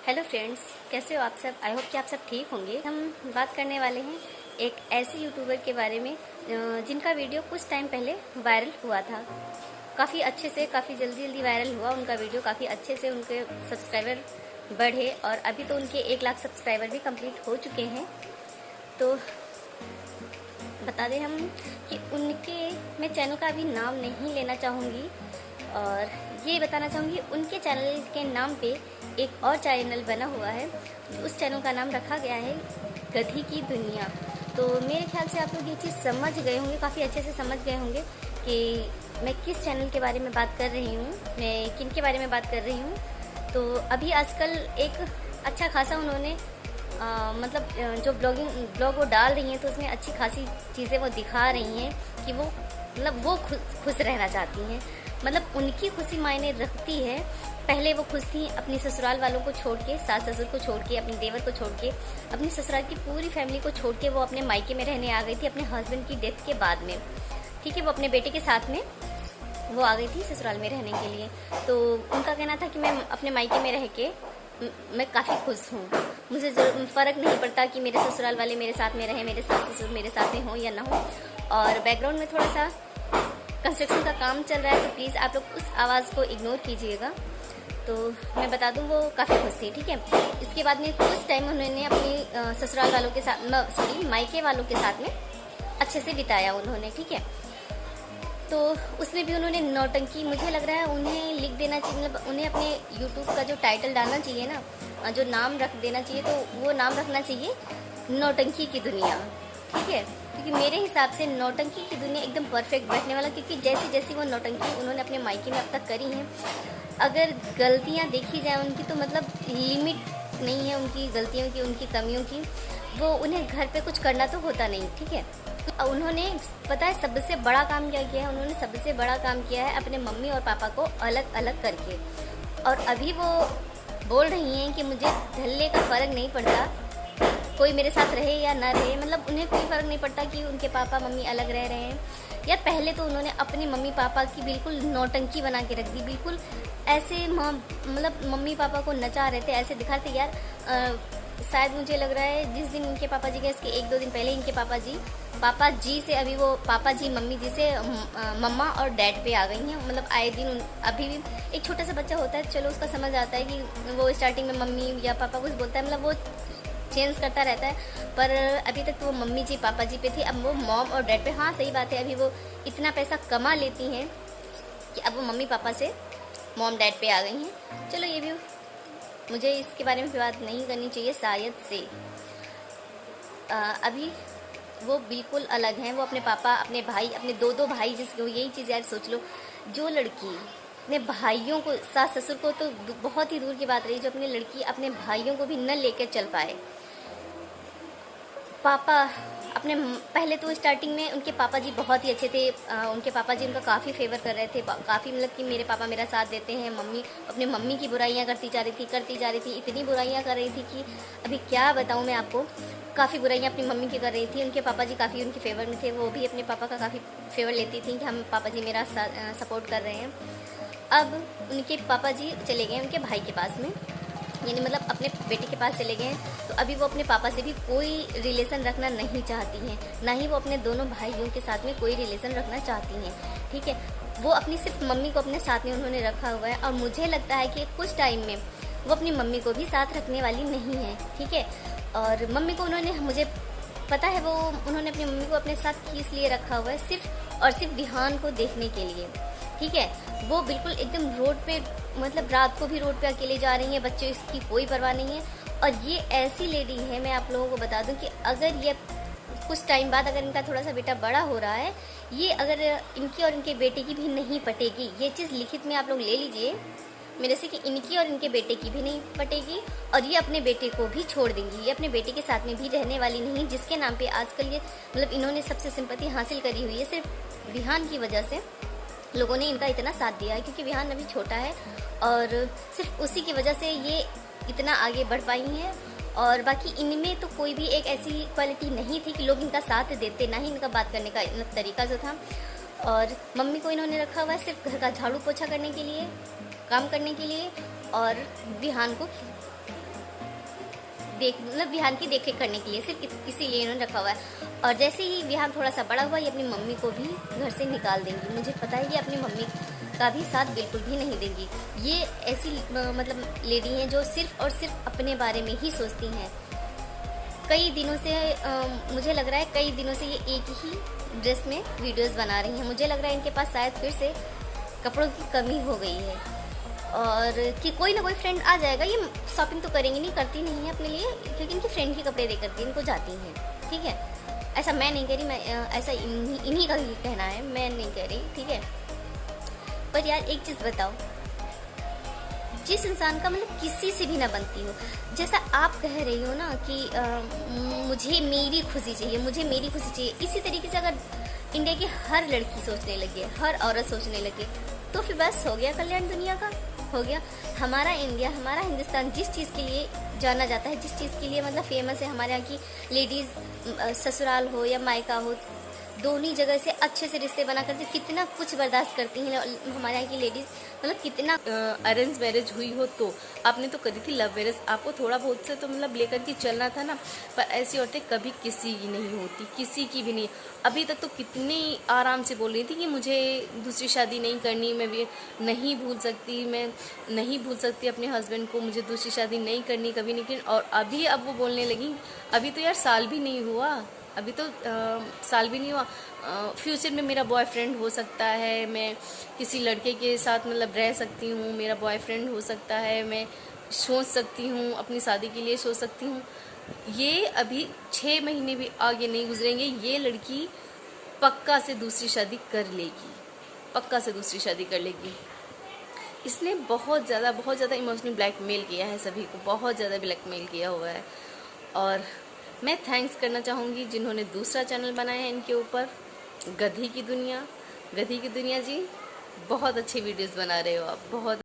Hello friends, कैसे हो आप सब। आई होप कि आप सब ठीक होंगे। हम बात करने वाले हैं एक ऐसे यूट्यूबर के बारे में जिनका वीडियो कुछ टाइम पहले वायरल हुआ था। काफ़ी अच्छे से, काफ़ी जल्दी जल्दी वायरल हुआ उनका वीडियो। काफ़ी अच्छे से उनके सब्सक्राइबर बढ़े और अभी तो उनके 1 लाख सब्सक्राइबर भी कंप्लीट हो चुके हैं। तो बता दें हम कि उनके, मैं चैनल का अभी नाम नहीं लेना चाहूँगी और ये बताना चाहूँगी उनके चैनल के नाम पे एक और चैनल बना हुआ है। उस चैनल का नाम रखा गया है गधी की दुनिया। तो मेरे ख्याल से आप लोग ये चीज़ समझ गए होंगे, काफ़ी अच्छे से समझ गए होंगे कि मैं किस चैनल के बारे में बात कर रही हूँ, मैं किन के बारे में बात कर रही हूँ। तो अभी आजकल एक अच्छा खासा उन्होंने जो ब्लॉग वो डाल रही हैं तो उसमें अच्छी खासी चीज़ें वो दिखा रही हैं कि वो वो खुश रहना चाहती हैं। मतलब उनकी खुशी मायने रखती है। पहले वो खुश थी अपनी ससुराल वालों को छोड़ के, सास ससुर को छोड़ के, अपने देवर को छोड़ के, अपनी ससुराल की पूरी फैमिली को छोड़ के वो अपने मायके में रहने आ गई थी अपने हस्बैंड की डेथ के बाद में। ठीक है, वो अपने बेटे के साथ में वो आ गई थी ससुराल में रहने के लिए। तो उनका कहना था कि मैं अपने मायके में रह के मैं काफ़ी खुश हूँ, मुझे फ़र्क नहीं पड़ता कि मेरे ससुराल वाले मेरे साथ में रहें, मेरे सास ससुर मेरे साथ में हों या ना हो। और बैकग्राउंड में थोड़ा सा कंस्ट्रक्शन का काम चल रहा है तो प्लीज़ आप लोग उस आवाज़ को इग्नोर कीजिएगा। तो मैं बता दूं वो काफ़ी खुश थी। ठीक है, इसके बाद में कुछ टाइम उन्होंने अपनी ससुराल वालों के साथ, मायके वालों के साथ में अच्छे से बिताया उन्होंने। ठीक है, तो उसमें भी उन्होंने नौटंकी, मुझे लग रहा है उन्हें लिख देना चाहिए, मतलब उन्हें अपने यूट्यूब का जो टाइटल डालना चाहिए ना, जो नाम रख देना चाहिए, तो वो नाम रखना चाहिए नौटंकी की दुनिया। ठीक है, क्योंकि मेरे हिसाब से नौटंकी की दुनिया एकदम परफेक्ट बैठने वाला, क्योंकि जैसी जैसी वो नौटंकी उन्होंने अपने मायके में अब तक करी हैं, अगर गलतियां देखी जाए उनकी तो मतलब लिमिट नहीं है उनकी गलतियों की, उनकी कमियों की। वो उन्हें घर पे कुछ करना तो होता नहीं। ठीक है, तो उन्होंने, पता है सबसे बड़ा काम क्या किया है, उन्होंने सबसे बड़ा काम किया है अपने मम्मी और पापा को अलग अलग करके। और अभी वो बोल रही हैं कि मुझे धल्ले का फ़र्क नहीं पड़ता, कोई मेरे साथ रहे या ना रहे, मतलब उन्हें कोई फ़र्क नहीं पड़ता कि उनके पापा मम्मी अलग रह रहे हैं। यार पहले तो उन्होंने अपने मम्मी पापा की बिल्कुल नौटंकी बना के रख दी, बिल्कुल ऐसे मतलब मम्मी पापा को नचा रहे थे, ऐसे दिखा रहे थे। यार शायद मुझे लग रहा है जिस दिन इनके पापा जी गए, इसके 1-2 दिन पहले इनके पापा जी से अभी वो पापा जी मम्मी जी से मम्मा और डैड पे आ गई हैं। मतलब आए दिन अभी भी एक छोटा सा बच्चा होता है, चलो उसका समझ आता है कि वो स्टार्टिंग में मम्मी या पापा कुछ बोलता है, मतलब वो चेंज करता रहता है, पर अभी तक तो वो मम्मी जी पापा जी पे थी, अब वो मॉम और डैड पे। हाँ सही बात है, अभी वो इतना पैसा कमा लेती हैं कि अब वो मम्मी पापा से मॉम डैड पे आ गई हैं। चलो ये भी, मुझे इसके बारे में बात नहीं करनी चाहिए शायद से। अभी वो बिल्कुल अलग हैं, वो अपने पापा, अपने भाई, अपने 2-2 भाई, जिसको यही चीज़ यार सोच लो, जो लड़की अपने भाइयों को, सास ससुर को तो बहुत ही दूर की बात रही, जो अपनी लड़की अपने भाइयों को भी न लेकर चल पाए। पापा अपने, पहले तो स्टार्टिंग में उनके पापा जी बहुत ही अच्छे थे, उनके पापा जी उनका काफ़ी फेवर कर रहे थे, काफ़ी मतलब कि मेरे पापा मेरा साथ देते हैं। मम्मी अपने मम्मी की बुराइयां करती जा रही थी, इतनी बुराइयां कर रही थी कि अभी क्या बताऊं मैं आपको। काफ़ी बुराइयां अपनी मम्मी की कर रही थी। उनके पापा जी काफ़ी उनके फेवर में थे, वो भी अपने पापा का काफ़ी फेवर लेती थी कि हम, पापा जी मेरा सपोर्ट कर रहे हैं। अब उनके पापा जी चले गए उनके भाई के पास में, यानी मतलब अपने बेटे के पास चले गए हैं। तो अभी वो अपने पापा से भी कोई रिलेशन रखना नहीं चाहती हैं, ना ही वो अपने दोनों भाइयों के साथ में कोई रिलेशन रखना चाहती हैं। ठीक है, वो अपनी सिर्फ मम्मी को अपने साथ में उन्होंने रखा हुआ है, और मुझे लगता है कि कुछ टाइम में वो अपनी मम्मी को भी साथ रखने वाली नहीं है। ठीक है, और मम्मी को उन्होंने, मुझे पता है वो उन्होंने अपनी मम्मी को अपने साथ किस लिए रखा हुआ है, सिर्फ और सिर्फ विहान को देखने के लिए। ठीक है, वो बिल्कुल एकदम रोड पे, मतलब रात को भी रोड पे अकेले जा रही हैं, बच्चों इसकी कोई परवाह नहीं है। और ये ऐसी लेडी है, मैं आप लोगों को बता दूं कि अगर ये कुछ टाइम बाद, अगर इनका थोड़ा सा बेटा बड़ा हो रहा है, ये अगर इनकी और इनके बेटे की भी नहीं पटेगी, ये चीज़ लिखित में आप लोग ले लीजिए मेरे से कि इनकी और इनके बेटे की भी नहीं पटेगी, और ये अपने बेटे को भी छोड़ देंगी। ये अपने बेटे के साथ में भी रहने वाली नहीं, जिसके नाम पे आजकल ये, मतलब इन्होंने सबसे सिंपैथी हासिल करी हुई है, सिर्फ विहान की वजह से लोगों ने इनका इतना साथ दिया है, क्योंकि विहान अभी छोटा है और सिर्फ उसी की वजह से ये इतना आगे बढ़ पाई हैं। और बाकी इनमें तो कोई भी एक ऐसी क्वालिटी नहीं थी कि लोग इनका साथ देते, ना ही इनका बात करने का तरीका जो था। और मम्मी को इन्होंने रखा हुआ है सिर्फ घर का झाड़ू पोछा करने के लिए, काम करने के लिए, और विहान को मतलब विहान की देख रेख करने के लिए, सिर्फ इसीलिए इन्होंने रखा हुआ है। और जैसे ही विहान थोड़ा सा बड़ा हुआ, ये अपनी मम्मी को भी घर से निकाल देंगी। मुझे पता है कि अपनी मम्मी का भी साथ बिल्कुल भी नहीं देंगी। ये ऐसी मतलब लेडी हैं जो सिर्फ और सिर्फ अपने बारे में ही सोचती हैं। कई दिनों से मुझे लग रहा है कई दिनों से ये एक ही ड्रेस में वीडियोस बना रही हैं। मुझे लग रहा है इनके पास शायद फिर से कपड़ों की कमी हो गई है, और कि कोई ना कोई फ्रेंड आ जाएगा। ये शॉपिंग तो करेंगी नहीं, करती नहीं है अपने लिए, क्योंकि इनकी फ्रेंड ही कपड़े दे करती है, इनको जाती हैं। ठीक है, ऐसा मैं नहीं कह रही, मैं ऐसा इन्हीं का ही कहना है, मैं नहीं कह रही। ठीक है, पर यार एक चीज़ बताओ, जिस इंसान का मतलब किसी से भी ना बनती हो, जैसा आप कह रही हो ना कि मुझे मेरी खुशी चाहिए, मुझे मेरी खुशी चाहिए, इसी तरीके से अगर इंडिया की हर लड़की सोचने लगे, हर औरत सोचने लगे, तो फिर बस हो गया कल्याण दुनिया का, हो गया। हमारा इंडिया, हमारा हिंदुस्तान जिस चीज़ के लिए जाना जाता है, जिस चीज़ के लिए मतलब फेमस है, हमारे यहाँ की लेडीज़ ससुराल हो या मायका हो, दोनों ही जगह से अच्छे से रिश्ते बना करके कितना कुछ बर्दाश्त करती हैं हमारे यहाँ की लेडीज़। मतलब कितना अरेंज मैरिज हुई हो तो आपने तो करी थी लव मैरिज, आपको थोड़ा बहुत से तो मतलब लेकर के चलना था ना, पर ऐसी औरतें कभी किसी की नहीं होती, किसी की भी नहीं। अभी तक तो कितनी आराम से बोल रही थी कि मुझे दूसरी शादी नहीं करनी, मैं भी नहीं भूल सकती, मैं नहीं भूल सकती अपने हस्बैंड को, मुझे दूसरी शादी नहीं करनी कभी नहीं। और अभी अब वो बोलने लगी, अभी तो यार साल भी नहीं हुआ, अभी तो साल भी नहीं हुआ, फ्यूचर में मेरा बॉयफ्रेंड हो सकता है, मैं किसी लड़के के साथ मतलब रह सकती हूँ, मेरा बॉयफ्रेंड हो सकता है, मैं सोच सकती हूँ, अपनी शादी के लिए सोच सकती हूँ। ये अभी 6 महीने भी आगे नहीं गुजरेंगे, ये लड़की पक्का से दूसरी शादी कर लेगी, पक्का से दूसरी शादी कर लेगी। इसने बहुत ज़्यादा इमोशनली ब्लैकमेल किया है सभी को, बहुत ज़्यादा ब्लैकमेल किया हुआ है। और मैं थैंक्स करना चाहूँगी जिन्होंने दूसरा चैनल बनाया है इनके ऊपर, गधी की दुनिया जी, बहुत अच्छी वीडियोस बना रहे हो आप, बहुत